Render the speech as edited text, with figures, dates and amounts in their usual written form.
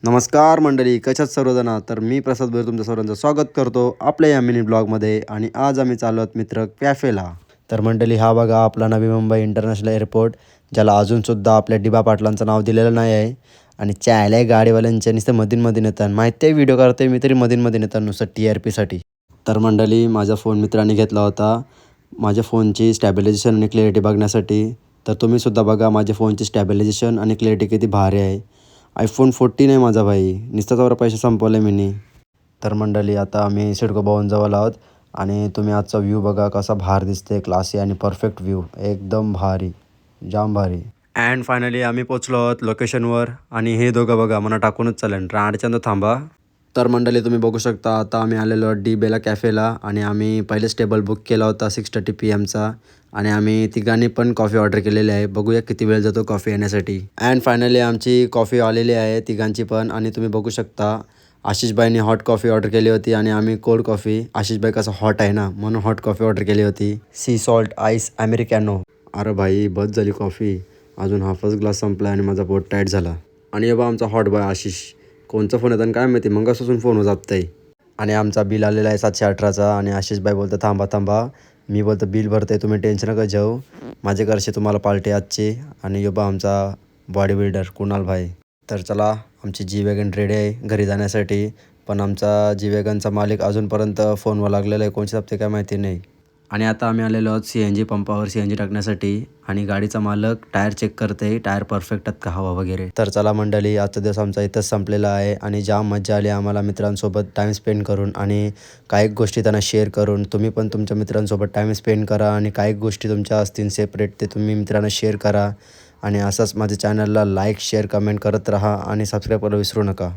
नमस्कार मंडळी, कशात सर्वजण. तर मी प्रसाद भोईर तुमच्या सर्वांचं स्वागत करतो आपल्या या मिनी ब्लॉगमध्ये. आणि आज आम्ही चाललो आहोत मित्र कॅफेला. तर मंडळी, हा बघा आपला नवी मुंबई इंटरनॅशनल एअरपोर्ट, ज्याला अजूनसुद्धा आपल्या डिबा पाटलांचं नाव दिलेलं नाही आहे. आणि चायला गाडीवाल्यांच्या नुसतं मधीन येतात, माहिती आहे व्हिडिओ करते मी तरी मधीन येतात नुसतं TRPसाठी. तर मंडळी, माझा फोन मित्रांनी घेतला होता माझ्या फोनची स्टॅबिलायझेशन आणि क्लॅरिटी बघण्यासाठी. तर तुम्हीसुद्धा बघा माझ्या फोनची स्टॅबिलायझेशन आणि क्लॅरिटी किती भारी आहे. iPhone 14 आहे माझा भाई, नुसताच वर पैसे संपवले मीनी. तर मंडळी, आता आम्ही सिडको भवनजवळ आहोत आणि तुम्ही आजचा व्ह्यू बघा कसा भारी दिसते, क्लासी आणि परफेक्ट व्ह्यू, एकदम भारी, जाम भारी. अँड फायनली आम्ही पोचलो आहोत लोकेशनवर. आणि हे दोघं बघा मला टाकूनच चालेल, रांडच्यानं थांबा. तर मंडळी, तुम्ही बघू शकता आता आम्ही आलेलो आहोत डी बेला कॅफेला. आणि आम्ही पहिलेच टेबल बुक केला होता 6:30 PM आणि आम्ही तिघांनी पण कॉफी ऑर्डर केलेली आहे. बघूया किती वेळ जातो कॉफी येण्यासाठी. अँड फायनली आमची कॉफी आलेली आहे तिघांची पण. आणि तुम्ही बघू शकता आशिषबाईंनी हॉट कॉफी ऑर्डर केली होती आणि आम्ही कोल्ड कॉफी. आशिषबाई कसं हॉट आहे ना म्हणून हॉट कॉफी ऑर्डर केली होती, सी सॉल्ट आईस अमेरिकॅनो. अरे भाई, बस झाली कॉफी, अजून हाफच ग्लास संपला आणि माझा पोट टाईट झाला. आणि बा आमचा हॉट बॉय आशिष, कोणचा फोन येतात काय माहिती, मगापासून फोन जात आहे. आणि आमचा बिल आलेला आहे 718चा. आणि आशिषबाई बोलतं थांबा, मी बोलतो बिल भरते, तुम्ही टेन्शन नका जाऊ, माझे घरचे तुम्हाला पार्टी आजची. आणि बा आमचा बॉडी बिल्डर कुणाल भाई. तर चला, आमची जी वॅगन रेडी आहे घरी जाण्यासाठी. पण आमचा जी वॅगनचा मालिक अजूनपर्यंत फोनवर लागलेला आहे, कोणचे हप्ते काय माहिती नाही. आणि आता आम्ही आलेलो आहोत CNG पंपावर CNG टाकण्यासाठी. आणि गाडीचा मालक टायर चेक करते, टायर परफेक्ट आहेत का, हवा वगैरे. तर चला मंडळी, आजचा दिवस आमचा इथंच संपलेला आहे. आणि जाम मजा आली आम्हाला मित्रांसोबत टाईम स्पेंड करून आणि काही गोष्टी त्यांना शेअर करून. तुम्ही पण तुमच्या मित्रांसोबत टाईम स्पेंड करा आणि काही गोष्टी तुमच्या असतील सेपरेट ते तुम्ही मित्रांना शेअर करा. आणि असंच माझ्या चॅनलला लाईक शेअर कमेंट करत राहा आणि सबस्क्राईब करायला विसरू नका.